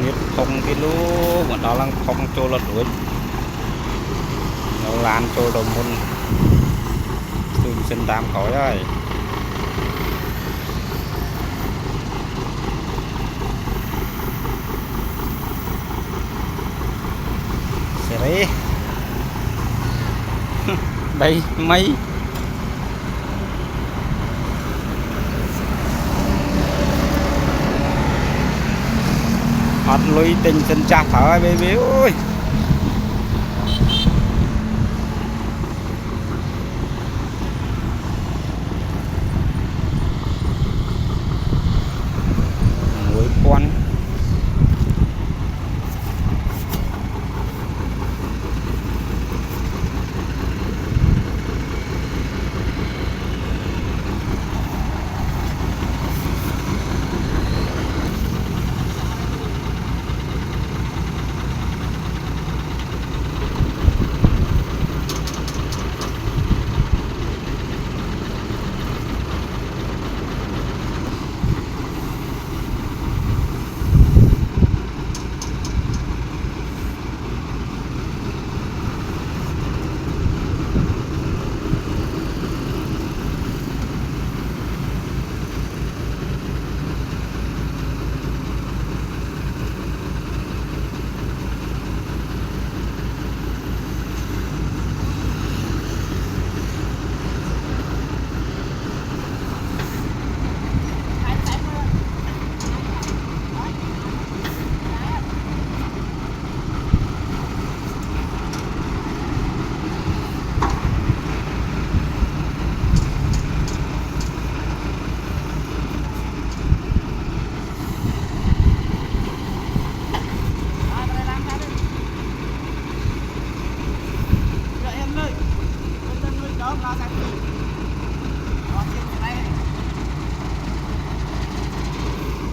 nhiệt không cái lú bọn đó là không cho lật đuổi nó lan cho đồng môn từ sinh tam khỏi ơi sẽ đấy đây mấy hot lui tình sinh chặt thở baby ơi